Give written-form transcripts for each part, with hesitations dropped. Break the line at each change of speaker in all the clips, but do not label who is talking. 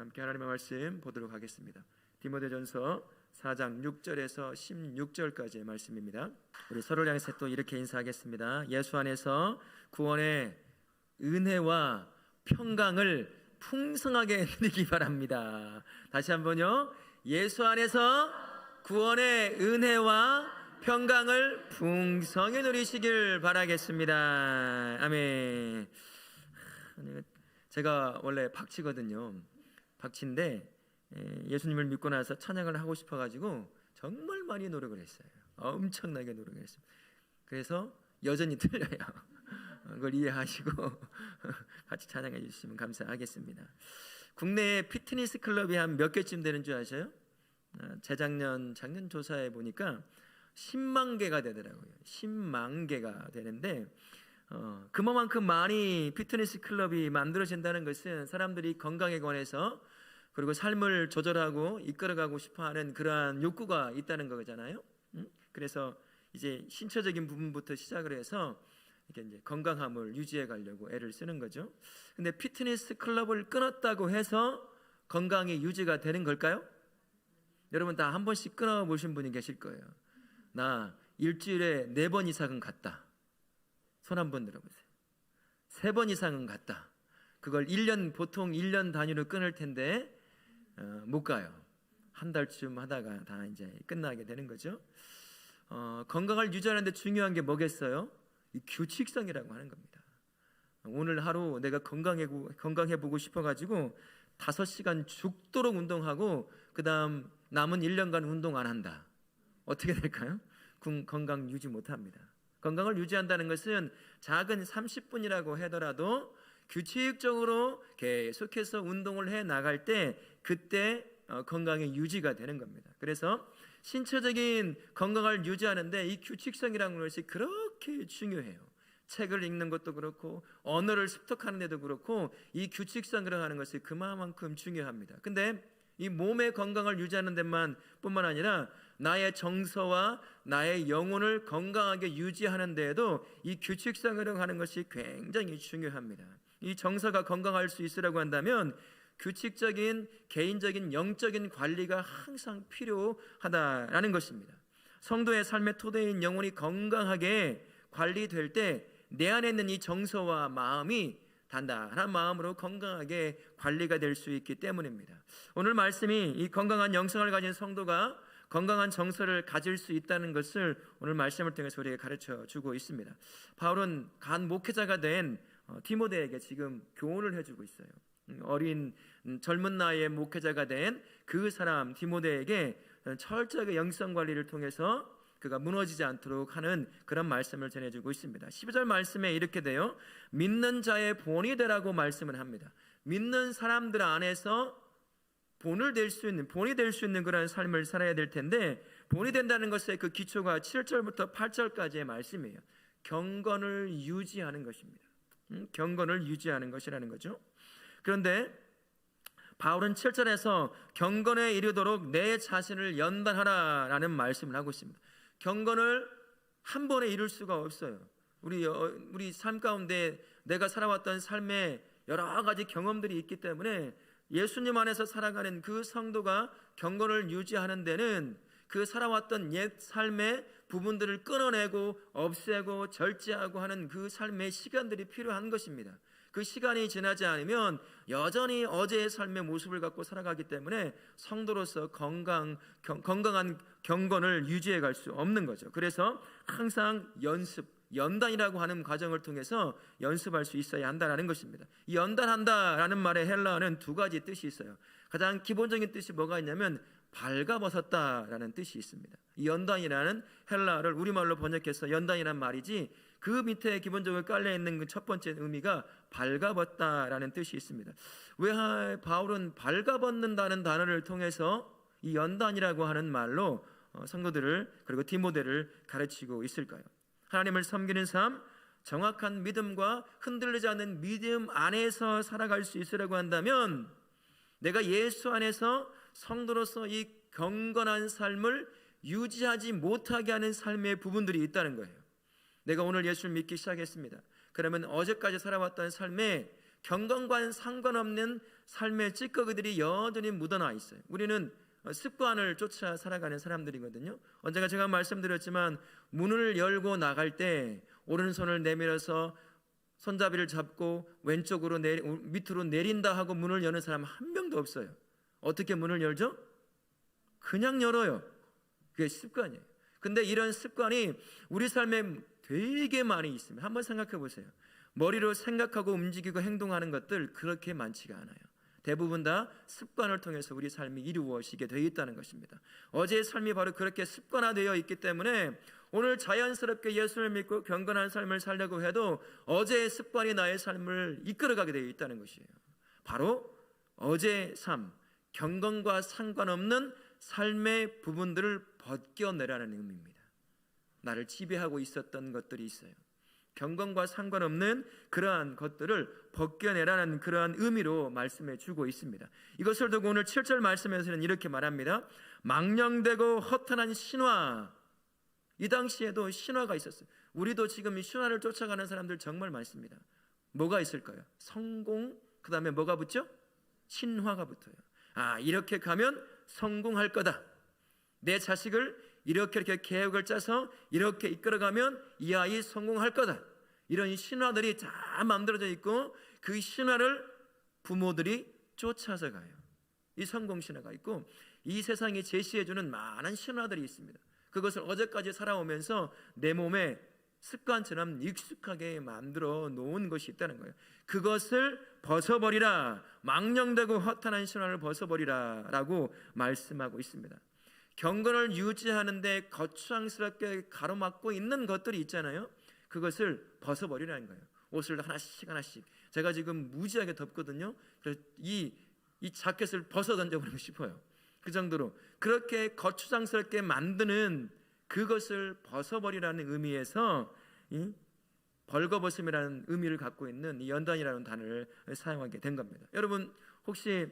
함께 하나님의 말씀 보도록 하겠습니다. 디모데전서 4장 6절에서 16절까지의 말씀입니다. 우리 서로를 향해서 또 이렇게 인사하겠습니다. 예수 안에서 구원의 은혜와 평강을 풍성하게 누리기 바랍니다. 다시 한번요. 예수 안에서 구원의 은혜와 평강을 풍성히 누리시길 바라겠습니다. 아멘. 제가 원래 박치거든요. 박치인데 예수님을 믿고 나서 찬양을 하고 싶어가지고 정말 많이 노력을 했어요. 엄청나게 노력을 했습니다. 그래서 여전히 틀려요. 그걸 이해하시고 같이 찬양해 주시면 감사하겠습니다. 국내에 피트니스 클럽이 한 몇 개쯤 되는 줄 아세요? 작년 조사해 보니까 10만 개가 되더라고요. 10만 개가 되는데 그만큼 많이 피트니스 클럽이 만들어진다는 것은 사람들이 건강에 관해서 그리고 삶을 조절하고 이끌어가고 싶어하는 그러한 욕구가 있다는 거잖아요. 그래서 이제 신체적인 부분부터 시작을 해서 이게 이제 건강함을 유지해 가려고 애를 쓰는 거죠. 근데 피트니스 클럽을 끊었다고 해서 건강이 유지가 되는 걸까요? 여러분 다 한 번씩 끊어 보신 분이 계실 거예요. 나 일주일에 4번 이상은 갔다. 손 한번 들어보세요. 3번 이상은 갔다. 그걸 보통 1년 단위로 끊을 텐데 못 가요. 한 달쯤 하다가 다 이제 끝나게 되는 거죠. 건강을 유지하는 데 중요한 게 뭐겠어요? 이 규칙성이라고 하는 겁니다. 오늘 하루 내가 건강해 보고 싶어가지고 5시간 죽도록 운동하고 그 다음 남은 1년간 운동 안 한다. 어떻게 될까요? 건강 유지 못합니다. 건강을 유지한다는 것은 작은 30분이라고 하더라도 규칙적으로 계속해서 운동을 해 나갈 때 그때 건강의 유지가 되는 겁니다. 그래서 신체적인 건강을 유지하는데 이 규칙성이라는 것이 그렇게 중요해요. 책을 읽는 것도 그렇고 언어를 습득하는 데도 그렇고 이 규칙성이라고 하는 것이 그만큼 중요합니다. 근데 이 몸의 건강을 유지하는 데만 뿐만 아니라 나의 정서와 나의 영혼을 건강하게 유지하는 데에도 이 규칙성이라고 하는 것이 굉장히 중요합니다. 이 정서가 건강할 수 있으라고 한다면 규칙적인 개인적인 영적인 관리가 항상 필요하다라는 것입니다. 성도의 삶의 토대인 영혼이 건강하게 관리될 때 내 안에 있는 이 정서와 마음이 단단한 마음으로 건강하게 관리가 될 수 있기 때문입니다. 오늘 말씀이 이 건강한 영성을 가진 성도가 건강한 정서를 가질 수 있다는 것을 오늘 말씀을 통해서 우리에게 가르쳐 주고 있습니다. 바울은 간 목회자가 된 디모데에게 지금 교훈을 해주고 있어요. 어린 젊은 나이에 목회자가 된 그 사람 디모데에게 철저하게 영성 관리를 통해서 그가 무너지지 않도록 하는 그런 말씀을 전해주고 있습니다. 12절 말씀에 이렇게 돼요. 믿는 자의 본이 되라고 말씀을 합니다. 믿는 사람들 안에서 본이 될 수 있는 그런 삶을 살아야 될 텐데 본이 된다는 것의 그 기초가 7절부터 8절까지의 말씀이에요. 경건을 유지하는 것입니다. 경건을 유지하는 것이라는 거죠. 그런데 바울은 7절에서 경건에 이르도록 내 자신을 연단하라라는 말씀을 하고 있습니다. 경건을 한 번에 이룰 수가 없어요. 우리 삶 가운데 내가 살아왔던 삶의 여러 가지 경험들이 있기 때문에 예수님 안에서 살아가는 그 성도가 경건을 유지하는 데는 그 살아왔던 옛 삶의 부분들을 끊어내고 없애고 절제하고 하는 그 삶의 시간들이 필요한 것입니다. 그 시간이 지나지 않으면 여전히 어제의 삶의 모습을 갖고 살아가기 때문에 성도로서 건강한 경건을 유지해 갈 수 없는 거죠. 그래서 항상 연단이라고 하는 과정을 통해서 연습할 수 있어야 한다는 것입니다. 이 연단한다라는 말의 헬라어는 2가지 뜻이 있어요. 가장 기본적인 뜻이 뭐가 있냐면 발가벗었다라는 뜻이 있습니다. 이 연단이라는 헬라어를 우리말로 번역해서 연단이란 말이지 그 밑에 기본적으로 깔려있는 그 첫 번째 의미가 발가벗다라는 뜻이 있습니다. 왜 바울은 발가벗는다는 단어를 통해서 이 연단이라고 하는 말로 성도들을 그리고 디모데를 가르치고 있을까요? 하나님을 섬기는 삶, 정확한 믿음과 흔들리지 않는 믿음 안에서 살아갈 수 있으라고 한다면 내가 예수 안에서 성도로서 이 경건한 삶을 유지하지 못하게 하는 삶의 부분들이 있다는 거예요. 내가 오늘 예수를 믿기 시작했습니다. 그러면 어제까지 살아왔던 삶에 경건과는 상관없는 삶의 찌꺼기들이 여전히 묻어나 있어요. 우리는 습관을 쫓아 살아가는 사람들이거든요. 언젠가 제가 말씀드렸지만 문을 열고 나갈 때 오른손을 내밀어서 손잡이를 잡고 왼쪽으로 밑으로 내린다 하고 문을 여는 사람 한 명도 없어요. 어떻게 문을 열죠? 그냥 열어요. 그게 습관이에요. 근데 이런 습관이 우리 삶에 되게 많이 있습니다. 한번 생각해 보세요. 머리로 생각하고 움직이고 행동하는 것들 그렇게 많지가 않아요. 대부분 다 습관을 통해서 우리 삶이 이루어지게 되어 있다는 것입니다. 어제의 삶이 바로 그렇게 습관화되어 있기 때문에 오늘 자연스럽게 예수를 믿고 경건한 삶을 살려고 해도 어제의 습관이 나의 삶을 이끌어가게 되어 있다는 것이에요. 바로 어제의 삶, 경건과 상관없는 삶의 부분들을 벗겨내라는 의미입니다. 나를 지배하고 있었던 것들이 있어요. 경건과 상관없는 그러한 것들을 벗겨내라는 그러한 의미로 말씀해 주고 있습니다. 이것을 두고 오늘 7절 말씀에서는 이렇게 말합니다. 망령되고 허탄한 신화. 이 당시에도 신화가 있었어요. 우리도 지금 이 신화를 쫓아가는 사람들 정말 많습니다. 뭐가 있을까요? 성공, 그 다음에 뭐가 붙죠? 신화가 붙어요. 이렇게 가면 성공할 거다. 내 자식을 이렇게 계획을 짜서 이렇게 이끌어가면 이 아이 성공할 거다. 이런 신화들이 다 만들어져 있고 그 신화를 부모들이 쫓아서 가요. 이 성공 신화가 있고 이 세상이 제시해주는 많은 신화들이 있습니다. 그것을 어제까지 살아오면서 내 몸에 습관처럼 익숙하게 만들어 놓은 것이 있다는 거예요. 그것을 벗어버리라. 망령되고 허탄한 신화를 벗어버리라 라고 말씀하고 있습니다. 경건을 유지하는데 거추장스럽게 가로막고 있는 것들이 있잖아요. 그것을 벗어버리라는 거예요. 옷을 하나씩 하나씩. 제가 지금 무지하게 덥거든요. 그래서 이 자켓을 벗어 던져버리고 싶어요. 그 정도로 그렇게 거추장스럽게 만드는 그것을 벗어버리라는 의미에서 이 벌거벗음이라는 의미를 갖고 있는 이 연단이라는 단어를 사용하게 된 겁니다. 여러분 혹시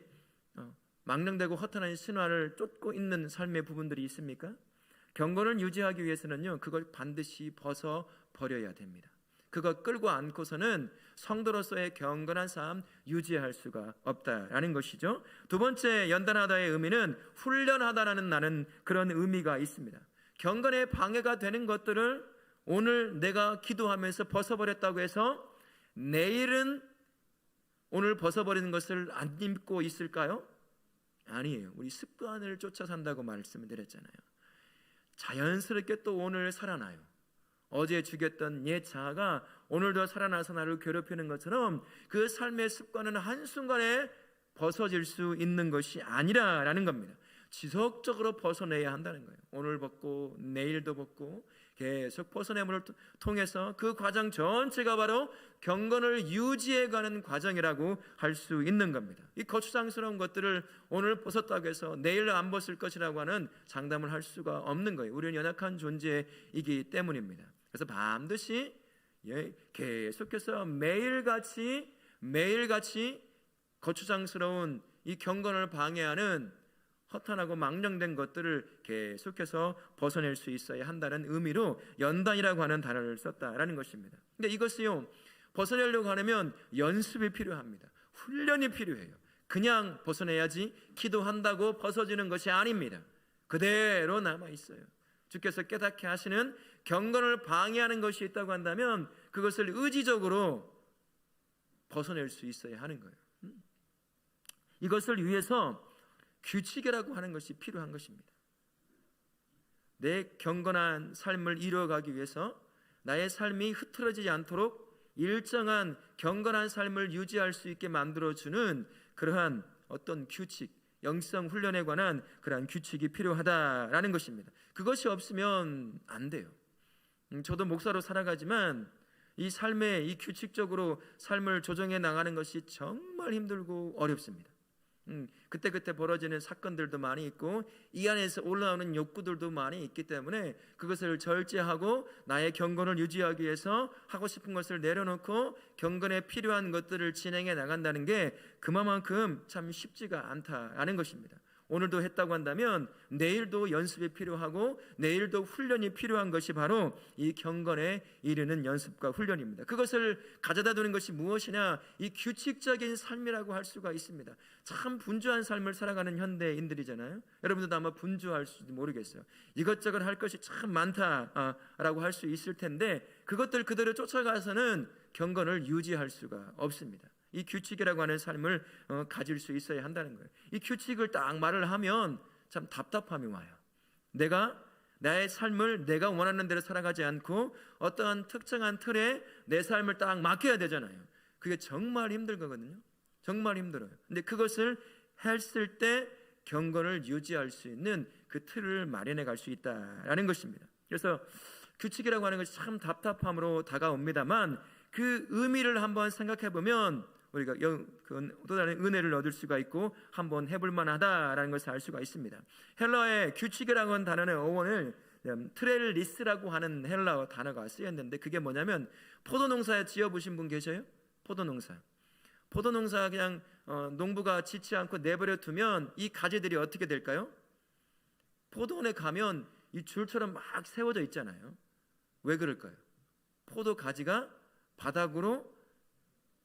망령되고 허탄한 신화를 쫓고 있는 삶의 부분들이 있습니까? 경건을 유지하기 위해서는요, 그걸 반드시 벗어버려야 됩니다. 그거 끌고 안고서는 성도로서의 경건한 삶 유지할 수가 없다라는 것이죠. 두 번째 연단하다의 의미는 훈련하다라는 나는 그런 의미가 있습니다. 경건에 방해가 되는 것들을 오늘 내가 기도하면서 벗어버렸다고 해서 내일은 오늘 벗어버리는 것을 안 입고 있을까요? 아니에요. 우리 습관을 쫓아 산다고 말씀을 드렸잖아요. 자연스럽게 또 오늘 살아나요. 어제 죽였던 옛 자아가 오늘도 살아나서 나를 괴롭히는 것처럼 그 삶의 습관은 한순간에 벗어질 수 있는 것이 아니라라는 겁니다. 지속적으로 벗어내야 한다는 거예요. 오늘 벗고 내일도 벗고 계속 벗어냄을 통해서 그 과정 전체가 바로 경건을 유지해가는 과정이라고 할 수 있는 겁니다. 이 거추장스러운 것들을 오늘 벗었다고 해서 내일 안 벗을 것이라고 하는 장담을 할 수가 없는 거예요. 우리는 연약한 존재이기 때문입니다. 그래서 반드시 계속해서 매일같이 거추장스러운 이 경건을 방해하는 허탄하고 망령된 것들을 계속해서 벗어낼 수 있어야 한다는 의미로 연단이라고 하는 단어를 썼다라는 것입니다. 근데 이것이요, 벗어내려고 하려면 연습이 필요합니다. 훈련이 필요해요. 그냥 벗어내야지 기도한다고 벗어지는 것이 아닙니다. 그대로 남아 있어요. 주께서 깨닫게 하시는 경건을 방해하는 것이 있다고 한다면 그것을 의지적으로 벗어낼 수 있어야 하는 거예요. 이것을 위해서 규칙이라고 하는 것이 필요한 것입니다. 내 경건한 삶을 이루어가기 위해서 나의 삶이 흐트러지지 않도록 일정한 경건한 삶을 유지할 수 있게 만들어주는 그러한 어떤 규칙, 영성 훈련에 관한 그러한 규칙이 필요하다라는 것입니다. 그것이 없으면 안 돼요. 저도 목사로 살아가지만 이 삶에 이 규칙적으로 삶을 조정해 나가는 것이 정말 힘들고 어렵습니다. 그때 벌어지는 사건들도 많이 있고 이 안에서 올라오는 욕구들도 많이 있기 때문에 그것을 절제하고 나의 경건을 유지하기 위해서 하고 싶은 것을 내려놓고 경건에 필요한 것들을 진행해 나간다는 게 그만큼 참 쉽지가 않다라는 것입니다. 오늘도 했다고 한다면 내일도 연습이 필요하고 내일도 훈련이 필요한 것이 바로 이 경건에 이르는 연습과 훈련입니다. 그것을 가져다 두는 것이 무엇이냐? 이 규칙적인 삶이라고 할 수가 있습니다. 참 분주한 삶을 살아가는 현대인들이잖아요. 여러분들도 아마 분주할지도 모르겠어요. 이것저것 할 것이 참 많다라고 할 수 있을 텐데 그것들 그대로 쫓아가서는 경건을 유지할 수가 없습니다. 이 규칙이라고 하는 삶을 가질 수 있어야 한다는 거예요. 이 규칙을 딱 말을 하면 참 답답함이 와요. 내가 나의 삶을 내가 원하는 대로 살아가지 않고 어떠한 특정한 틀에 내 삶을 딱 맡겨야 되잖아요. 그게 정말 힘들거든요. 정말 힘들어요. 근데 그것을 했을 때 경건을 유지할 수 있는 그 틀을 마련해 갈 수 있다라는 것입니다. 그래서 규칙이라고 하는 것이 참 답답함으로 다가옵니다만 그 의미를 한번 생각해 보면 우리가 또 다른 은혜를 얻을 수가 있고 한번 해볼 만하다라는 것을 알 수가 있습니다. 헬라어의 규칙이라고 하는 단어의 어원을 트렐리스라고 하는 헬라어 단어가 쓰였는데 그게 뭐냐면 포도농사에 지어보신 분 계셔요? 포도농사 그냥 농부가 짓지 않고 내버려 두면 이 가지들이 어떻게 될까요? 포도원에 가면 이 줄처럼 막 세워져 있잖아요. 왜 그럴까요? 포도 가지가 바닥으로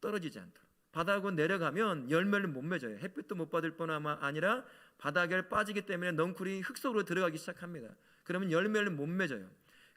떨어지지 않도록. 바닥으로 내려가면 열매를 못 맺어요. 햇빛도 못 받을 뿐 아니라 바닥에 빠지기 때문에 넝쿨이 흙 속으로 들어가기 시작합니다. 그러면 열매를 못 맺어요.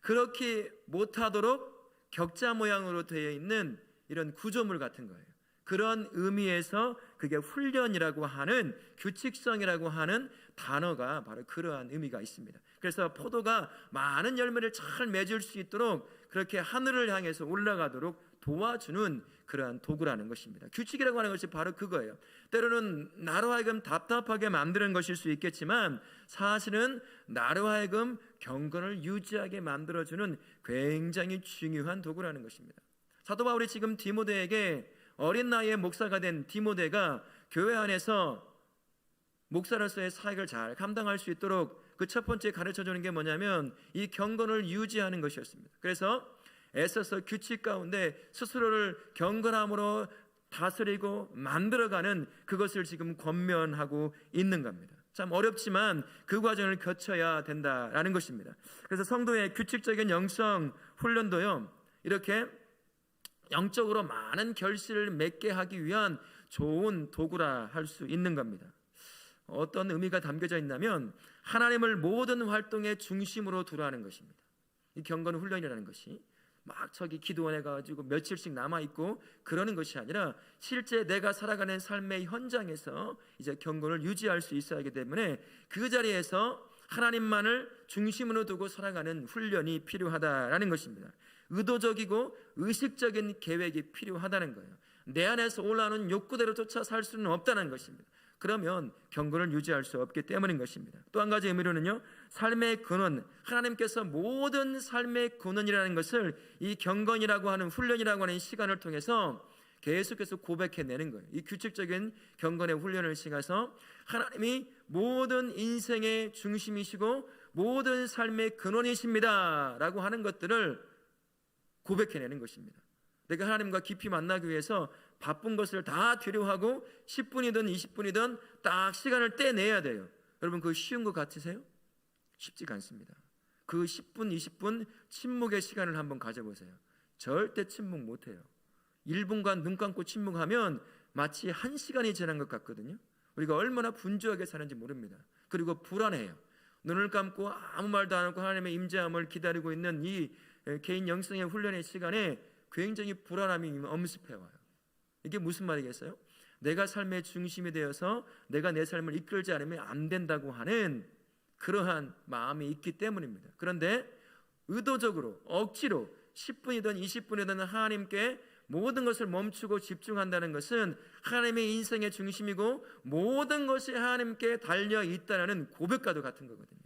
그렇게 못하도록 격자 모양으로 되어 있는 이런 구조물 같은 거예요. 그런 의미에서 그게 훈련이라고 하는 규칙성이라고 하는 단어가 바로 그러한 의미가 있습니다. 그래서 포도가 많은 열매를 잘 맺을 수 있도록 그렇게 하늘을 향해서 올라가도록 도와주는 그러한 도구라는 것입니다. 규칙이라고 하는 것이 바로 그거예요. 때로는 나로 하여금 답답하게 만드는 것일 수 있겠지만 사실은 나로 하여금 경건을 유지하게 만들어주는 굉장히 중요한 도구라는 것입니다. 사도 바울이 지금 디모데에게 어린 나이에 목사가 된 디모데가 교회 안에서 목사로서의 사역을 잘 감당할 수 있도록 그 첫 번째 가르쳐주는 게 뭐냐면 이 경건을 유지하는 것이었습니다. 그래서 애써서 규칙 가운데 스스로를 경건함으로 다스리고 만들어가는 그것을 지금 권면하고 있는 겁니다. 참 어렵지만 그 과정을 거쳐야 된다라는 것입니다. 그래서 성도의 규칙적인 영성 훈련도요 이렇게 영적으로 많은 결실을 맺게 하기 위한 좋은 도구라 할 수 있는 겁니다. 어떤 의미가 담겨져 있냐면 하나님을 모든 활동의 중심으로 두라는 것입니다. 이 경건 훈련이라는 것이 막 저기 기도원에 가지고 며칠씩 남아있고 그러는 것이 아니라 실제 내가 살아가는 삶의 현장에서 이제 경건을 유지할 수 있어야 하기 때문에 그 자리에서 하나님만을 중심으로 두고 살아가는 훈련이 필요하다라는 것입니다. 의도적이고 의식적인 계획이 필요하다는 거예요. 내 안에서 올라오는 욕구대로 쫓아 살 수는 없다는 것입니다. 그러면 경건을 유지할 수 없기 때문인 것입니다. 또 한 가지 의미로는요, 삶의 근원, 하나님께서 모든 삶의 근원이라는 것을 이 경건이라고 하는 훈련이라고 하는 시간을 통해서 계속해서 고백해내는 거예요. 이 규칙적인 경건의 훈련을 통해서 하나님이 모든 인생의 중심이시고 모든 삶의 근원이십니다 라고 하는 것들을 고백해내는 것입니다. 내가 하나님과 깊이 만나기 위해서 바쁜 것을 다 뒤로하고 10분이든 20분이든 딱 시간을 떼내야 돼요. 여러분 그거 쉬운 것 같으세요? 쉽지가 않습니다. 그 10분 20분 침묵의 시간을 한번 가져보세요. 절대 침묵 못해요. 1분간 눈 감고 침묵하면 마치 1시간이 지난 것 같거든요. 우리가 얼마나 분주하게 사는지 모릅니다. 그리고 불안해요. 눈을 감고 아무 말도 안 하고 하나님의 임재함을 기다리고 있는 이 개인 영성의 훈련의 시간에 굉장히 불안함이 엄습해와요. 이게 무슨 말이겠어요? 내가 삶의 중심이 되어서 내가 내 삶을 이끌지 않으면 안 된다고 하는 그러한 마음이 있기 때문입니다. 그런데 의도적으로 억지로 10분이든 20분이든 하나님께 모든 것을 멈추고 집중한다는 것은 하나님의 인생의 중심이고 모든 것이 하나님께 달려있다는 고백과도 같은 거거든요.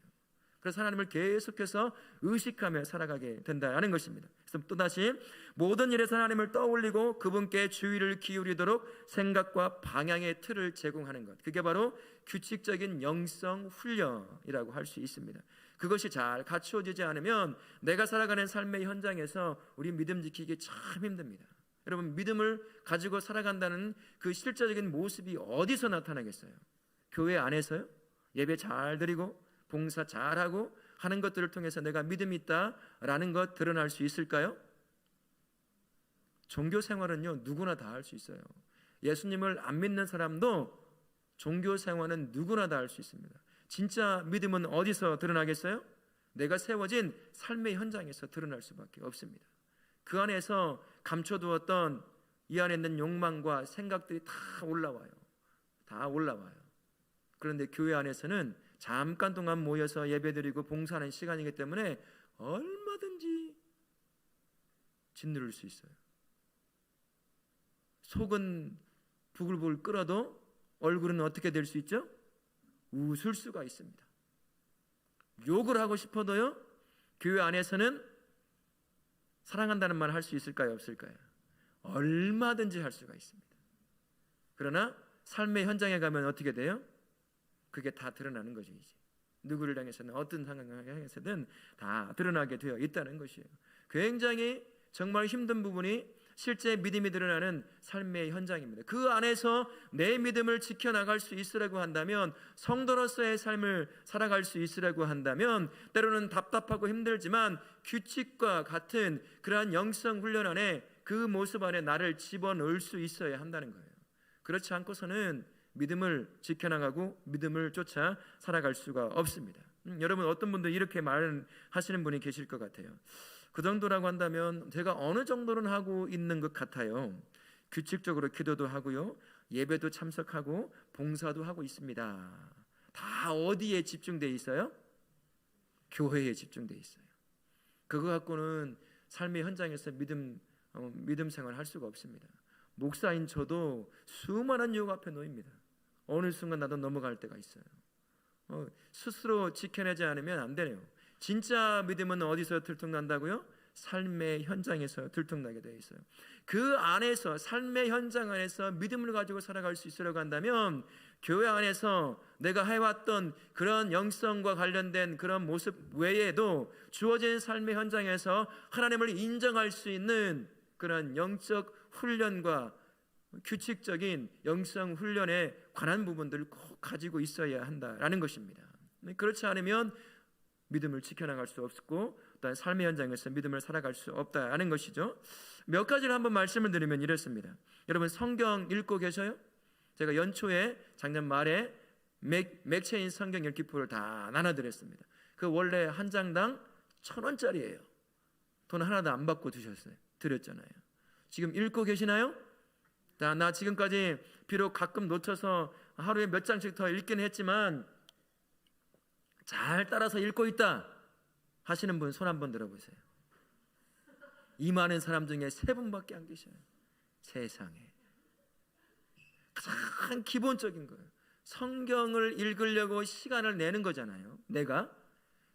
그래서 하나님을 계속해서 의식하며 살아가게 된다는 것입니다. 그래서 또다시 모든 일에서 하나님을 떠올리고 그분께 주의를 기울이도록 생각과 방향의 틀을 제공하는 것, 그게 바로 규칙적인 영성 훈련이라고 할 수 있습니다. 그것이 잘 갖추어지지 않으면 내가 살아가는 삶의 현장에서 우리 믿음 지키기 참 힘듭니다. 여러분 믿음을 가지고 살아간다는 그 실제적인 모습이 어디서 나타나겠어요? 교회 안에서요? 예배 잘 드리고 봉사 잘하고 하는 것들을 통해서 내가 믿음이 있다라는 것 드러날 수 있을까요? 종교 생활은요, 누구나 다 할 수 있어요. 예수님을 안 믿는 사람도 종교 생활은 누구나 다 할 수 있습니다. 진짜 믿음은 어디서 드러나겠어요? 내가 세워진 삶의 현장에서 드러날 수밖에 없습니다. 그 안에서 감춰두었던 이 안에 있는 욕망과 생각들이 다 올라와요. 다 올라와요. 그런데 교회 안에서는 잠깐 동안 모여서 예배드리고 봉사하는 시간이기 때문에 얼마든지 짓누를 수 있어요. 속은 부글부글 끓어도 얼굴은 어떻게 될 수 있죠? 웃을 수가 있습니다. 욕을 하고 싶어도요, 교회 안에서는 사랑한다는 말 할 수 있을까요? 없을까요? 얼마든지 할 수가 있습니다. 그러나 삶의 현장에 가면 어떻게 돼요? 그게 다 드러나는 거죠. 이제 누구를 향해서는 어떤 상황을 향해서든 다 드러나게 되어 있다는 것이에요. 굉장히 정말 힘든 부분이 실제 믿음이 드러나는 삶의 현장입니다. 그 안에서 내 믿음을 지켜나갈 수 있으라고 한다면, 성도로서의 삶을 살아갈 수 있으라고 한다면, 때로는 답답하고 힘들지만 규칙과 같은 그러한 영성 훈련 안에, 그 모습 안에 나를 집어넣을 수 있어야 한다는 거예요. 그렇지 않고서는 믿음을 지켜나가고 믿음을 쫓아 살아갈 수가 없습니다. 여러분, 어떤 분들 이렇게 말하시는 분이 계실 것 같아요. 그 정도라고 한다면 제가 어느 정도는 하고 있는 것 같아요. 규칙적으로 기도도 하고요, 예배도 참석하고 봉사도 하고 있습니다. 다 어디에 집중되어 있어요? 교회에 집중되어 있어요. 그거 갖고는 삶의 현장에서 믿음 생활을 할 수가 없습니다. 목사인 저도 수많은 유혹 앞에 놓입니다. 어느 순간 나도 넘어갈 때가 있어요. 스스로 지켜내지 않으면 안 되네요. 진짜 믿음은 어디서 들통난다고요? 삶의 현장에서 들통나게 되어 있어요. 그 안에서, 삶의 현장 안에서 믿음을 가지고 살아갈 수 있으려고 한다면, 교회 안에서 내가 해왔던 그런 영성과 관련된 그런 모습 외에도 주어진 삶의 현장에서 하나님을 인정할 수 있는 그런 영적 훈련과 규칙적인 영성 훈련에 관한 부분들을 꼭 가지고 있어야 한다라는 것입니다. 그렇지 않으면 믿음을 지켜나갈 수 없고, 또한 삶의 현장에서 믿음을 살아갈 수 없다라는 것이죠. 몇 가지를 한번 말씀을 드리면 이렇습니다. 여러분, 성경 읽고 계셔요? 제가 연초에 작년 말에 맥체인 성경 읽기 표를 다 나눠드렸습니다. 그 원래 한 장당 1,000원짜리예요. 돈 하나도 안 받고 드렸잖아요. 지금 읽고 계시나요? 나 지금까지 비록 가끔 놓쳐서 하루에 몇 장씩 더 읽긴 했지만 잘 따라서 읽고 있다 하시는 분 손 한번 들어보세요. 이 많은 사람 중에 3분밖에 안 계셔요. 세상에. 가장 기본적인 거예요. 성경을 읽으려고 시간을 내는 거잖아요. 내가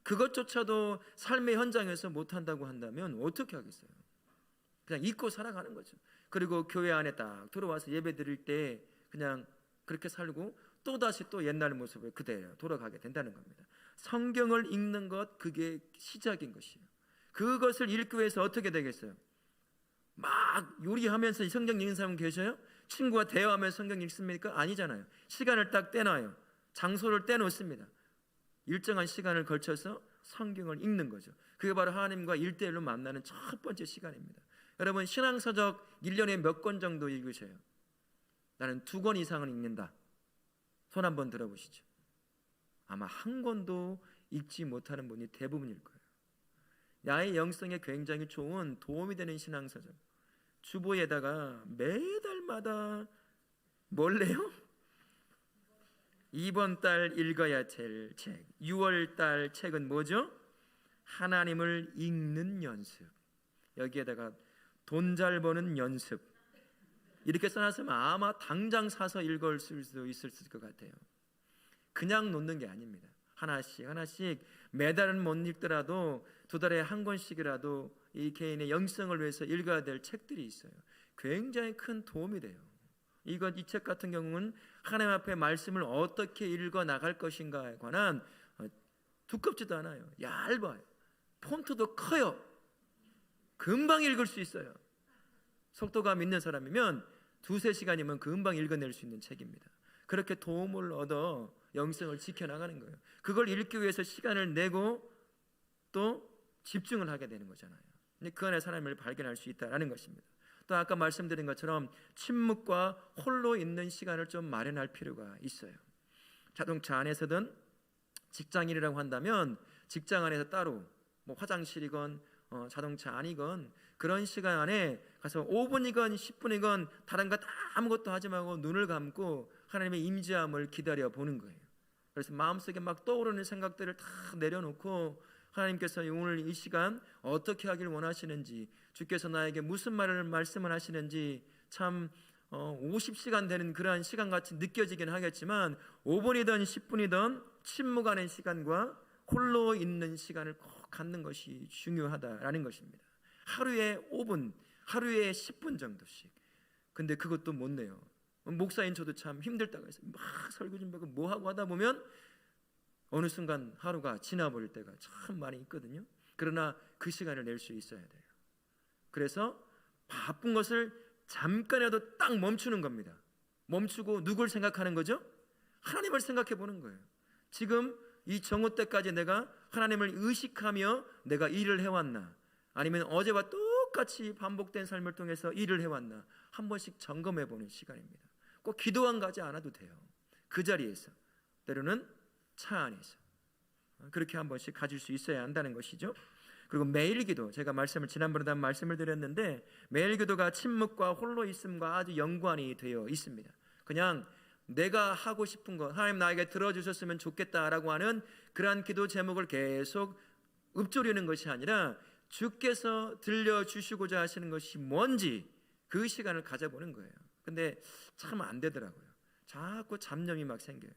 그것조차도 삶의 현장에서 못한다고 한다면 어떻게 하겠어요? 그냥 잊고 살아가는 거죠. 그리고 교회 안에 딱 들어와서 예배 드릴 때 그냥 그렇게 살고 또다시 또 옛날 모습을 그대로 돌아가게 된다는 겁니다. 성경을 읽는 것, 그게 시작인 것이에요. 그것을 읽기 위해서 어떻게 되겠어요? 막 요리하면서 성경 읽는 사람 계셔요? 친구와 대화하면서 성경 읽습니까? 아니잖아요. 시간을 딱 떼놔요. 장소를 떼놓습니다. 일정한 시간을 걸쳐서 성경을 읽는 거죠. 그게 바로 하나님과 1대1로 만나는 첫 번째 시간입니다. 여러분, 신앙서적 1년에 몇 권 정도 읽으셔요? 나는 2권 이상은 읽는다. 손 한번 들어보시죠. 아마 한 권도 읽지 못하는 분이 대부분일 거예요. 나의 영성에 굉장히 좋은 도움이 되는 신앙서적, 주보에다가 매달마다 뭘래요? 이번 달 읽어야 될 책, 6월 달 책은 뭐죠? 하나님을 읽는 연습. 여기에다가 돈 잘 버는 연습, 이렇게 써놨으면 아마 당장 사서 읽을 수도 있을 것 같아요. 그냥 놓는 게 아닙니다. 하나씩 하나씩 매달은 못 읽더라도 2달에 한 권씩이라도 이 개인의 영성을 위해서 읽어야 될 책들이 있어요. 굉장히 큰 도움이 돼요. 이 책 같은 경우는 하나님 앞에 말씀을 어떻게 읽어 나갈 것인가에 관한, 두껍지도 않아요. 얇아요. 폰트도 커요. 금방 읽을 수 있어요. 속도감 있는 사람이면 2-3시간이면 금방 읽어낼 수 있는 책입니다. 그렇게 도움을 얻어 영성을 지켜나가는 거예요. 그걸 읽기 위해서 시간을 내고 또 집중을 하게 되는 거잖아요. 근데 그 안에 하나님을 발견할 수 있다라는 것입니다. 또 아까 말씀드린 것처럼 침묵과 홀로 있는 시간을 좀 마련할 필요가 있어요. 자동차 안에서든 직장인이라고 한다면 직장 안에서 따로 뭐 화장실이건 자동차 안이건 그런 시간 안에 가서 5분이건 10분이건 다른 거 다 아무것도 하지 말고 눈을 감고 하나님의 임재함을 기다려 보는 거예요. 그래서 마음속에 막 떠오르는 생각들을 다 내려놓고 하나님께서 오늘 이 시간 어떻게 하길 원하시는지, 주께서 나에게 무슨 말씀을 하시는지 참 50시간 되는 그러한 시간같이 느껴지긴 하겠지만 5분이든 10분이든 침묵하는 시간과 홀로 있는 시간을 꼭 갖는 것이 중요하다라는 것입니다. 하루에 5분, 하루에 10분 정도씩. 근데 그것도 못 내요. 목사인 저도 참 힘들다고 해서 막 설교 준비하고 뭐하고 하다 보면 어느 순간 하루가 지나버릴 때가 참 많이 있거든요. 그러나 그 시간을 낼 수 있어야 돼요. 그래서 바쁜 것을 잠깐이라도 딱 멈추는 겁니다. 멈추고 누굴 생각하는 거죠? 하나님을 생각해 보는 거예요. 지금 이 정오 때까지 내가 하나님을 의식하며 내가 일을 해왔나, 아니면 어제와 똑같이 반복된 삶을 통해서 일을 해왔나 한 번씩 점검해 보는 시간입니다. 꼭 기도원 가지 않아도 돼요. 그 자리에서, 때로는 차 안에서 그렇게 한 번씩 가질 수 있어야 한다는 것이죠. 그리고 매일 기도, 제가 지난번에도 말씀을 드렸는데 매일 기도가 침묵과 홀로 있음과 아주 연관이 되어 있습니다. 그냥 내가 하고 싶은 것, 하나님 나에게 들어주셨으면 좋겠다라고 하는 그러한 기도 제목을 계속 읊조리는 것이 아니라 주께서 들려주시고자 하시는 것이 뭔지 그 시간을 가져보는 거예요. 근데 참 안 되더라고요. 자꾸 잡념이 막 생겨요.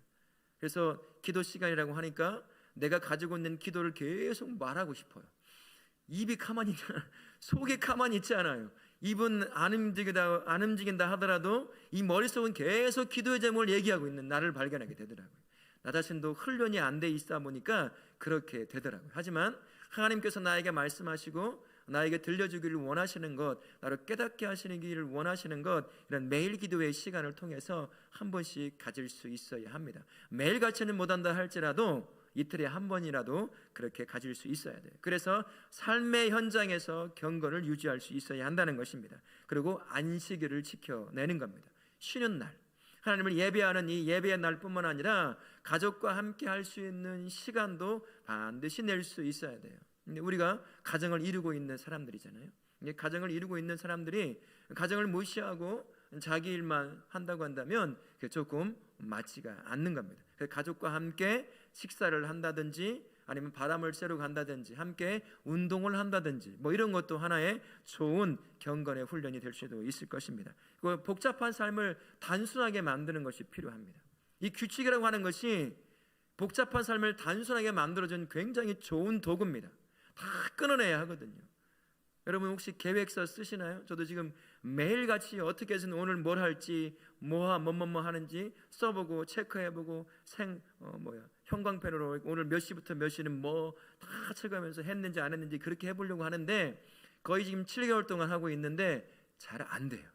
그래서 기도 시간이라고 하니까 내가 가지고 있는 기도를 계속 말하고 싶어요. 입이 가만히 있잖아요. 속이 가만히 있지 않아요. 입은 안 움직인다 하더라도 이 머릿속은 계속 기도의 제목을 얘기하고 있는 나를 발견하게 되더라고요. 나 자신도 훈련이 안 돼 있다 보니까 그렇게 되더라고요. 하지만 하나님께서 나에게 말씀하시고 나에게 들려주기를 원하시는 것, 나를 깨닫게 하시기를 원하시는 것, 이런 매일 기도의 시간을 통해서 한 번씩 가질 수 있어야 합니다. 매일같이는 못한다 할지라도 이틀에 한 번이라도 그렇게 가질 수 있어야 돼요. 그래서 삶의 현장에서 경건을 유지할 수 있어야 한다는 것입니다. 그리고 안식일을 지켜내는 겁니다. 쉬는 날, 하나님을 예배하는 이 예배의 날뿐만 아니라 가족과 함께 할 수 있는 시간도 반드시 낼 수 있어야 돼요. 근데 우리가 가정을 이루고 있는 사람들이잖아요. 가정을 이루고 있는 사람들이 가정을 무시하고 자기 일만 한다고 한다면 그게 조금 맞지가 않는 겁니다. 가족과 함께 식사를 한다든지 아니면 바람을 쐬러 간다든지 함께 운동을 한다든지 뭐 이런 것도 하나의 좋은 경건의 훈련이 될 수도 있을 것입니다. 복잡한 삶을 단순하게 만드는 것이 필요합니다. 이 규칙이라고 하는 것이 복잡한 삶을 단순하게 만들어준 굉장히 좋은 도구입니다. 다 끊어내야 하거든요. 여러분 혹시 계획서 쓰시나요? 저도 지금 매일같이 어떻게 해서 오늘 뭘 할지 뭐 하는지 써보고 체크해보고 형광펜으로 오늘 몇 시부터 몇 시는 뭐 다 체크하면서 했는지 안 했는지 그렇게 해보려고 하는데 거의 지금 7개월 동안 하고 있는데 잘 안 돼요.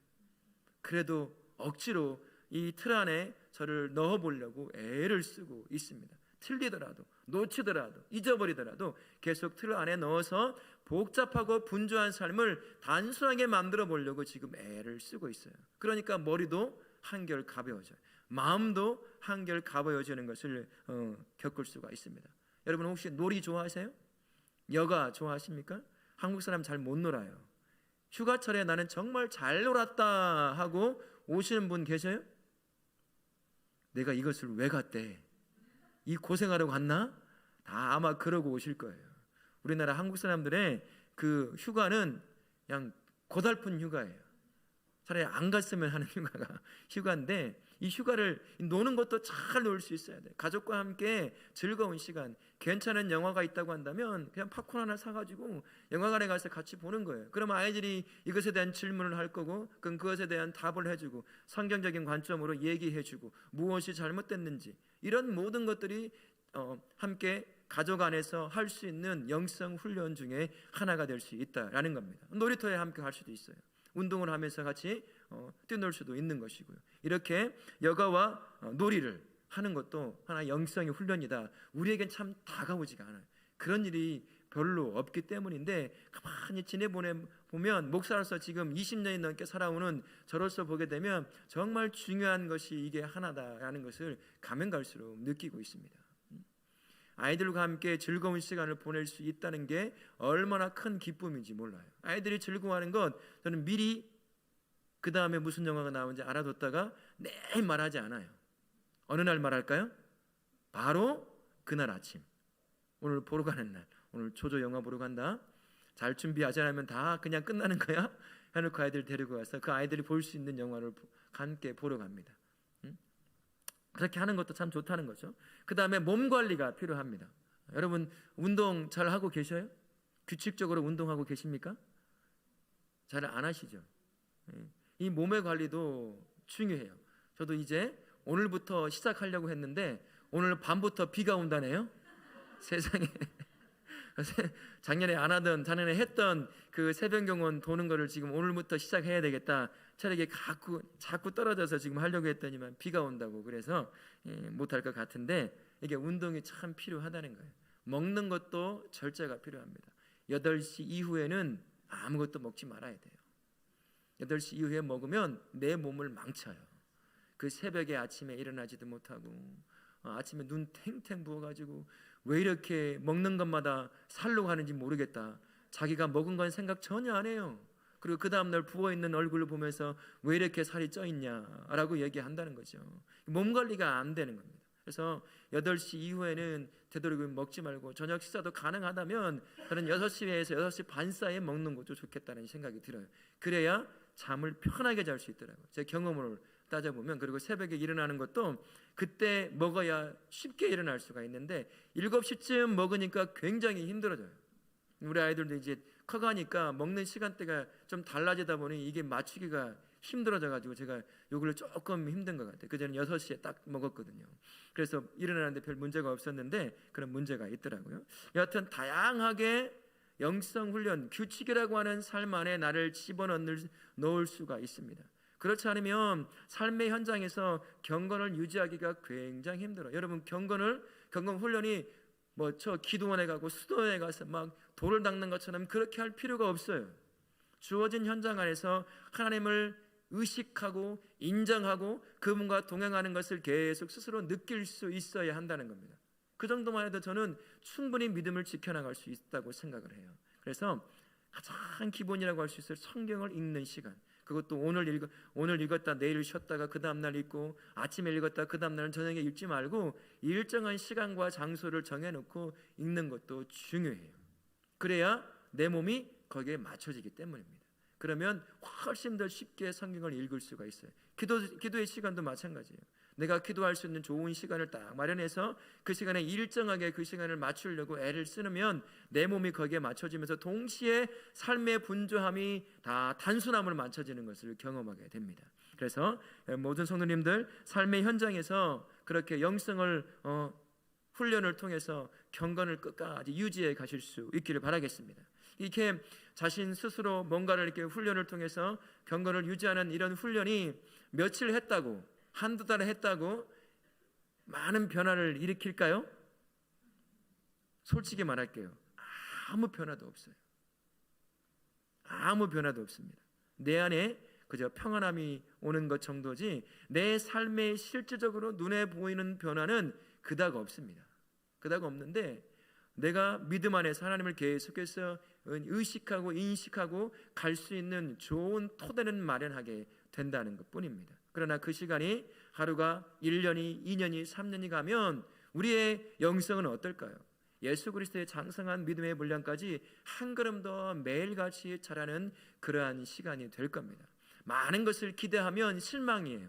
그래도 억지로 이 틀 안에 저를 넣어보려고 애를 쓰고 있습니다. 틀리더라도 놓치더라도 잊어버리더라도 계속 틀 안에 넣어서 복잡하고 분주한 삶을 단순하게 만들어 보려고 지금 애를 쓰고 있어요. 그러니까 머리도 한결 가벼워져요. 마음도 한결 가벼워지는 것을 겪을 수가 있습니다. 여러분 혹시 놀이 좋아하세요? 여가 좋아하십니까? 한국 사람 잘 못 놀아요. 휴가철에 나는 정말 잘 놀았다 하고 오시는 분 계세요? 내가 이것을 왜 갔대? 이 고생하려고 갔나? 다 아마 그러고 오실 거예요. 우리나라 한국 사람들의 그 휴가는 그냥 고달픈 휴가예요. 차라리 안 갔으면 하는 휴가가 휴가인데 이 휴가를 노는 것도 잘 놀 수 있어야 돼요. 가족과 함께 즐거운 시간, 괜찮은 영화가 있다고 한다면 그냥 팝콘 하나 사가지고 영화관에 가서 같이 보는 거예요. 그럼 아이들이 이것에 대한 질문을 할 거고 그럼 그것에 대한 답을 해주고 성경적인 관점으로 얘기해주고 무엇이 잘못됐는지 이런 모든 것들이 함께 가족 안에서 할 수 있는 영성 훈련 중에 하나가 될 수 있다라는 겁니다. 놀이터에 함께 할 수도 있어요. 운동을 하면서 같이 뛰놀 수도 있는 것이고요. 이렇게 여가와 놀이를 하는 것도 하나 영성의 훈련이다. 우리에겐 참 다가오지가 않아요. 그런 일이 별로 없기 때문인데, 가만히 지내보면 목사로서 지금 20년이 넘게 살아오는 저로서 보게 되면 정말 중요한 것이 이게 하나다라는 것을 가면 갈수록 느끼고 있습니다. 아이들과 함께 즐거운 시간을 보낼 수 있다는 게 얼마나 큰 기쁨인지 몰라요. 아이들이 즐거워하는 것 저는 미리 그 다음에 무슨 영화가 나오는지 알아뒀다가 내일 말하지 않아요. 어느 날 말할까요? 바로 그날 아침, 오늘 보러 가는 날, 오늘 조조 영화 보러 간다, 잘 준비하지 않으면 다 그냥 끝나는 거야 해놓고 아이들 데리고 가서 그 아이들이 볼 수 있는 영화를 함께 보러 갑니다. 그렇게 하는 것도 참 좋다는 거죠. 그 다음에 몸 관리가 필요합니다. 여러분 운동 잘 하고 계셔요? 규칙적으로 운동하고 계십니까? 잘 안 하시죠? 이 몸의 관리도 중요해요. 저도 이제 오늘부터 시작하려고 했는데 오늘 밤부터 비가 온다네요. 세상에. 작년에 안 하던, 작년에 했던 그 새벽경원 도는 거를 지금 오늘부터 시작해야 되겠다. 체력이 자꾸 떨어져서 지금 하려고 했더니만 비가 온다고 그래서 못할 것 같은데, 이게 운동이 참 필요하다는 거예요. 먹는 것도 절제가 필요합니다. 8시 이후에는 아무것도 먹지 말아야 돼요. 8시 이후에 먹으면 내 몸을 망쳐요. 그 새벽에 아침에 일어나지도 못하고 아침에 눈 탱탱 부어가지고 왜 이렇게 먹는 것마다 살로 가는지 모르겠다. 자기가 먹은 건 생각 전혀 안 해요. 그리고 그 다음날 부어있는 얼굴을 보면서 왜 이렇게 살이 쪄있냐라고 얘기한다는 거죠. 몸 관리가 안 되는 겁니다. 그래서 8시 이후에는 되도록이면 먹지 말고 저녁 식사도 가능하다면 저는 6시에서 6시 반 사이에 먹는 것도 좋겠다는 생각이 들어요. 그래야 잠을 편하게 잘 수 있더라고요. 제 경험을 따져보면. 그리고 새벽에 일어나는 것도 그때 먹어야 쉽게 일어날 수가 있는데 7시쯤 먹으니까 굉장히 힘들어져요. 우리 아이들도 이제 커가니까 먹는 시간대가 좀 달라지다 보니 이게 맞추기가 힘들어져가지고 제가 요걸 조금 힘든 것 같아요. 그전에 6시에 딱 먹었거든요. 그래서 일어나는데 별 문제가 없었는데 그런 문제가 있더라고요. 여하튼 다양하게 영성훈련, 규칙이라고 하는 삶 안에 나를 집어넣을 수가 있습니다. 그렇지 않으면 삶의 현장에서 경건을 유지하기가 굉장히 힘들어요. 여러분 경건 훈련이 뭐 저 기도원에 가고 수도원에 가서 막 돌을 닦는 것처럼 그렇게 할 필요가 없어요. 주어진 현장 안에서 하나님을 의식하고 인정하고 그분과 동행하는 것을 계속 스스로 느낄 수 있어야 한다는 겁니다. 그 정도만 해도 저는 충분히 믿음을 지켜나갈 수 있다고 생각을 해요. 그래서 가장 기본이라고 할 수 있어요. 성경을 읽는 시간. 그것도 오늘 읽었다 내일 쉬었다가 그 다음날 읽고, 아침에 읽었다 그 다음날은 저녁에 읽지 말고 일정한 시간과 장소를 정해놓고 읽는 것도 중요해요. 그래야 내 몸이 거기에 맞춰지기 때문입니다. 그러면 훨씬 더 쉽게 성경을 읽을 수가 있어요. 기도의 시간도 마찬가지예요. 내가 기도할 수 있는 좋은 시간을 딱 마련해서 그 시간에 일정하게 그 시간을 맞추려고 애를 쓰면 내 몸이 거기에 맞춰지면서 동시에 삶의 분주함이 다 단순함으로 맞춰지는 것을 경험하게 됩니다. 그래서 모든 성도님들 삶의 현장에서 그렇게 영성을 훈련을 통해서 경건을 끝까지 유지해 가실 수 있기를 바라겠습니다. 이렇게 자신 스스로 뭔가를 이렇게 훈련을 통해서 경건을 유지하는 이런 훈련이 며칠 했다고, 한두 달 했다고 많은 변화를 일으킬까요? 솔직히 말할게요. 아무 변화도 없어요. 아무 변화도 없습니다. 내 안에 그저 평안함이 오는 것 정도지 내 삶에 실질적으로 눈에 보이는 변화는 그닥 없습니다. 그닥 없는데 내가 믿음 안에서 하나님을 계속해서 의식하고 인식하고 갈 수 있는 좋은 토대는 마련하게 된다는 것뿐입니다. 그러나 그 시간이 하루가 1년이 2년이 3년이 가면 우리의 영성은 어떨까요? 예수 그리스도의 장성한 믿음의 분량까지 한 걸음 더 매일같이 자라는 그러한 시간이 될 겁니다. 많은 것을 기대하면 실망이에요.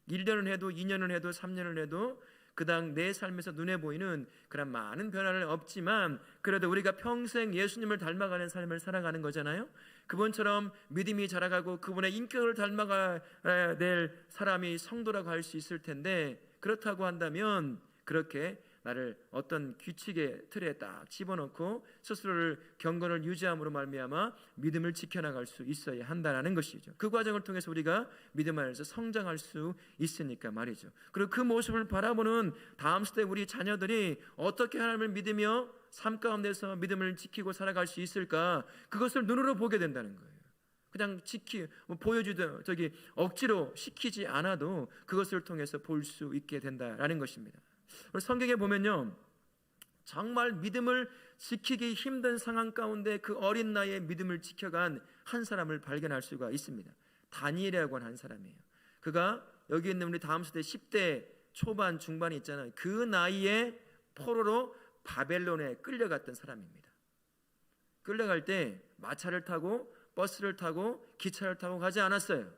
1년을 해도 2년을 해도 3년을 해도 그당 내 삶에서 눈에 보이는 그런 많은 변화는 없지만 그래도 우리가 평생 예수님을 닮아가는 삶을 살아가는 거잖아요. 그분처럼 믿음이 자라가고 그분의 인격을 닮아가야 될 사람이 성도라고 할 수 있을 텐데, 그렇다고 한다면 그렇게 나를 어떤 규칙의 틀에 딱 집어넣고 스스로를 경건을 유지함으로 말미암아 믿음을 지켜나갈 수 있어야 한다는 것이죠. 그 과정을 통해서 우리가 믿음 안에서 성장할 수 있으니까 말이죠. 그리고 그 모습을 바라보는 다음 세대 우리 자녀들이 어떻게 하나님을 믿으며 삶 가운데서 믿음을 지키고 살아갈 수 있을까, 그것을 눈으로 보게 된다는 거예요. 그냥 보여주든 억지로 시키지 않아도 그것을 통해서 볼 수 있게 된다라는 것입니다. 성경에 보면요, 정말 믿음을 지키기 힘든 상황 가운데 그 어린 나이에 믿음을 지켜간 한 사람을 발견할 수가 있습니다. 다니엘이라고 하는 한 사람이에요. 그가 여기 있는 우리 다음 세대 10대 초반 중반이 있잖아요. 그 나이에 포로로 바벨론에 끌려갔던 사람입니다. 끌려갈 때 마차를 타고 버스를 타고 기차를 타고 가지 않았어요.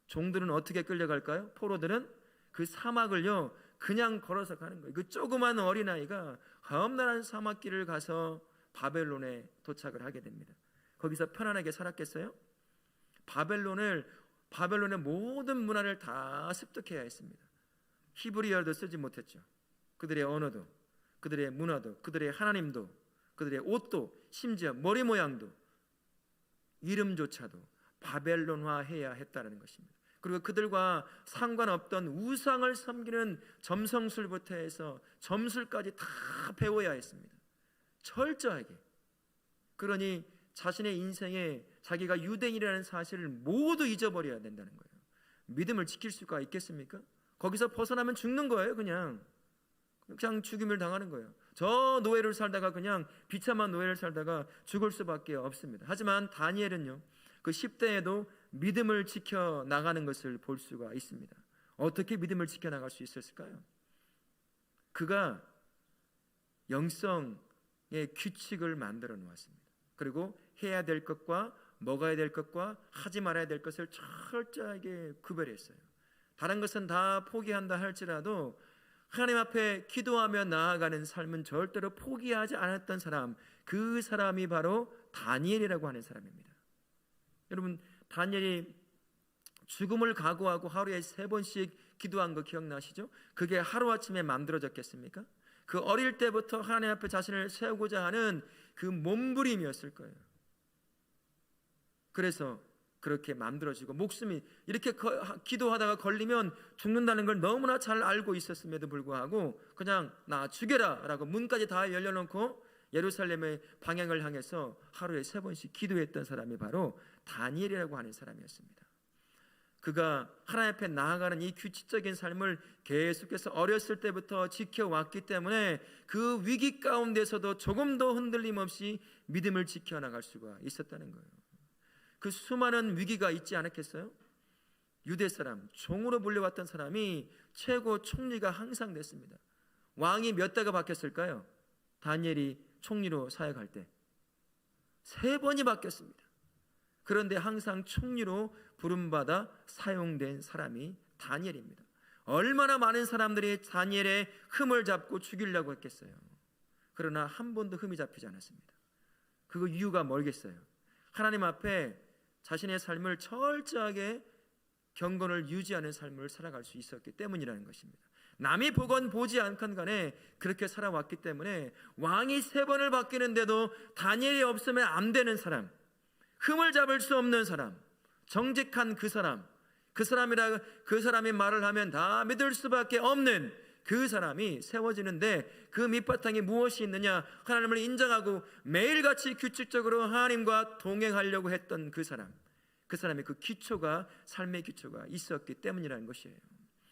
종들은 어떻게 끌려갈까요? 포로들은 그 사막을요 그냥 걸어서 가는 거예요. 그 조그만 어린아이가 험난한 사막길을 가서 바벨론에 도착을 하게 됩니다. 거기서 편안하게 살았겠어요? 바벨론의 모든 문화를 다 습득해야 했습니다. 히브리어도 쓰지 못했죠. 그들의 언어도, 그들의 문화도, 그들의 하나님도, 그들의 옷도, 심지어 머리 모양도, 이름조차도 바벨론화해야 했다는 것입니다. 그리고 그들과 상관없던 우상을 섬기는 점성술부터 해서 점술까지 다 배워야 했습니다. 철저하게. 그러니 자신의 인생에 자기가 유대인이라는 사실을 모두 잊어버려야 된다는 거예요. 믿음을 지킬 수가 있겠습니까? 거기서 벗어나면 죽는 거예요. 그냥 죽임을 당하는 거예요. 저 노예를 살다가 그냥 비참한 노예를 살다가 죽을 수밖에 없습니다. 하지만 다니엘은요, 그 10대에도 믿음을 지켜 나가는 것을 볼 수가 있습니다. 어떻게 믿음을 지켜 나갈 수 있었을까요? 그가 영성의 규칙을 만들어 놓았습니다. 그리고 해야 될 것과 먹어야 될 것과 하지 말아야 될 것을 철저하게 구별했어요. 다른 것은 다 포기한다 할지라도 하나님 앞에 기도하며 나아가는 삶은 절대로 포기하지 않았던 사람, 그 사람이 바로 다니엘이라고 하는 사람입니다. 여러분, 다니엘이 죽음을 각오하고 하루에 3번씩 기도한 거 기억나시죠? 그게 하루아침에 만들어졌겠습니까? 그 어릴 때부터 하나님 앞에 자신을 세우고자 하는 그 몸부림이었을 거예요. 그래서 그렇게 만들어지고, 목숨이 이렇게 기도하다가 걸리면 죽는다는 걸 너무나 잘 알고 있었음에도 불구하고 그냥 나 죽여라 라고 문까지 다 열려놓고 예루살렘의 방향을 향해서 하루에 3번씩 기도했던 사람이 바로 다니엘이라고 하는 사람이었습니다. 그가 하나님 앞에 나아가는 이 규칙적인 삶을 계속해서 어렸을 때부터 지켜왔기 때문에 그 위기 가운데서도 조금도 흔들림 없이 믿음을 지켜나갈 수가 있었다는 거예요. 그 수많은 위기가 있지 않았겠어요? 유대 사람, 종으로 불려왔던 사람이 최고 총리가 항상 됐습니다. 왕이 몇 대가 바뀌었을까요? 다니엘이 총리로 사역할 때 3번이 바뀌었습니다. 그런데 항상 총리로 부름받아 사용된 사람이 다니엘입니다. 얼마나 많은 사람들이 다니엘의 흠을 잡고 죽이려고 했겠어요. 그러나 한 번도 흠이 잡히지 않았습니다. 그 이유가 뭐겠어요? 하나님 앞에 자신의 삶을 철저하게 경건을 유지하는 삶을 살아갈 수 있었기 때문이라는 것입니다. 남이 보건 보지 않건 간에 그렇게 살아왔기 때문에 왕이 3번을 바뀌는데도 다니엘이 없으면 안 되는 사람, 흠을 잡을 수 없는 사람, 정직한 그 사람이 말을 하면 다 믿을 수밖에 없는 그 사람이 세워지는데, 그 밑바탕에 무엇이 있느냐? 하나님을 인정하고 매일같이 규칙적으로 하나님과 동행하려고 했던 그 사람의 그 기초가, 삶의 기초가 있었기 때문이라는 것이에요.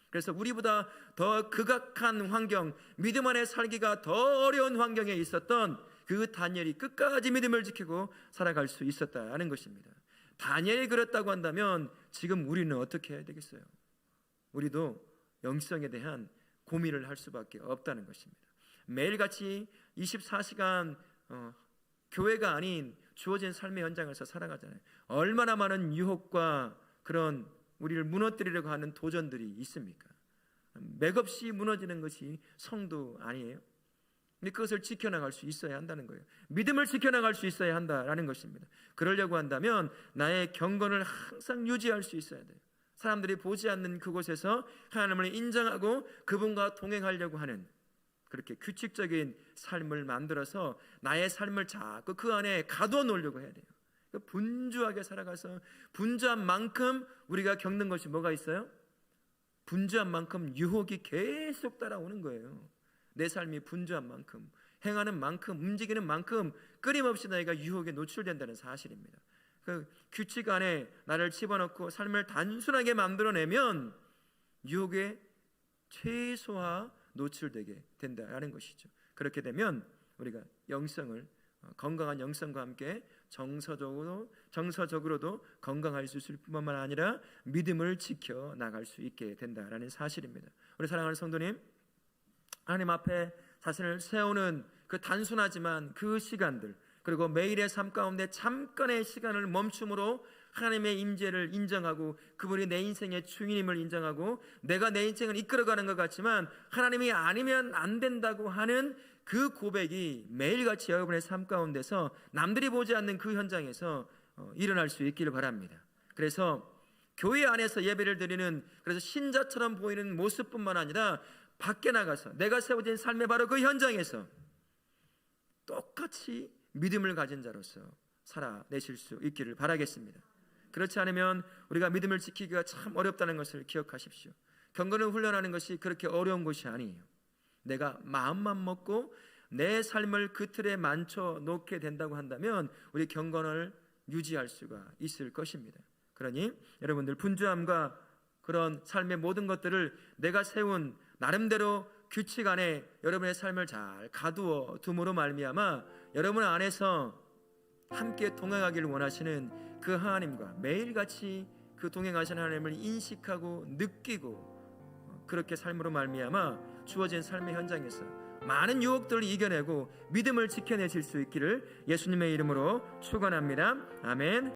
그래서 우리보다 더 극악한 환경, 믿음 안에 살기가 더 어려운 환경에 있었던 그 다니엘이 끝까지 믿음을 지키고 살아갈 수 있었다는 것입니다. 다니엘이 그랬다고 한다면 지금 우리는 어떻게 해야 되겠어요? 우리도 영성에 대한 고민을 할 수밖에 없다는 것입니다. 매일같이 24시간 교회가 아닌 주어진 삶의 현장에서 살아가잖아요. 얼마나 많은 유혹과 그런 우리를 무너뜨리려고 하는 도전들이 있습니까? 맥없이 무너지는 것이 성도 아니에요? 근데 그것을 지켜나갈 수 있어야 한다는 거예요. 믿음을 지켜나갈 수 있어야 한다라는 것입니다. 그러려고 한다면 나의 경건을 항상 유지할 수 있어야 돼요. 사람들이 보지 않는 그곳에서 하나님을 인정하고 그분과 동행하려고 하는 그렇게 규칙적인 삶을 만들어서 나의 삶을 자꾸 그 안에 가둬 놓으려고 해야 돼요. 분주하게 살아가서 분주한 만큼 우리가 겪는 것이 뭐가 있어요? 분주한 만큼 유혹이 계속 따라오는 거예요. 내 삶이 분주한 만큼, 행하는 만큼, 움직이는 만큼 끊임없이 나이가 유혹에 노출된다는 사실입니다. 그 규칙 안에 나를 집어넣고 삶을 단순하게 만들어내면 유혹에 최소화 노출되게 된다라는 것이죠. 그렇게 되면 우리가 영성을 건강한 영성과 함께 정서적으로도 건강할 수 있을 뿐만 아니라 믿음을 지켜 나갈 수 있게 된다라는 사실입니다. 우리 사랑하는 성도님, 하나님 앞에 자신을 세우는 그 단순하지만 그 시간들, 그리고 매일의 삶 가운데 잠깐의 시간을 멈춤으로 하나님의 임재를 인정하고 그분이 내 인생의 주인임을 인정하고 내가 내 인생을 이끌어가는 것 같지만 하나님이 아니면 안 된다고 하는 그 고백이 매일같이 여러분의 삶 가운데서 남들이 보지 않는 그 현장에서 일어날 수 있기를 바랍니다. 그래서 교회 안에서 예배를 드리는, 그래서 신자처럼 보이는 모습뿐만 아니라 밖에 나가서 내가 세워진 삶의 바로 그 현장에서 똑같이 믿음을 가진 자로서 살아내실 수 있기를 바라겠습니다. 그렇지 않으면 우리가 믿음을 지키기가 참 어렵다는 것을 기억하십시오. 경건을 훈련하는 것이 그렇게 어려운 것이 아니에요. 내가 마음만 먹고 내 삶을 그 틀에 만져 놓게 된다고 한다면 우리 경건을 유지할 수가 있을 것입니다. 그러니 여러분들 분주함과 그런 삶의 모든 것들을 내가 세운 나름대로 규칙 안에 여러분의 삶을 잘 가두어 둠으로 말미암아 여러분 안에서 함께 동행하기를 원하시는 그 하나님과 매일같이 그 동행하시는 하나님을 인식하고 느끼고 그렇게 삶으로 말미암아 주어진 삶의 현장에서 많은 유혹들을 이겨내고 믿음을 지켜내실 수 있기를 예수님의 이름으로 축원합니다. 아멘.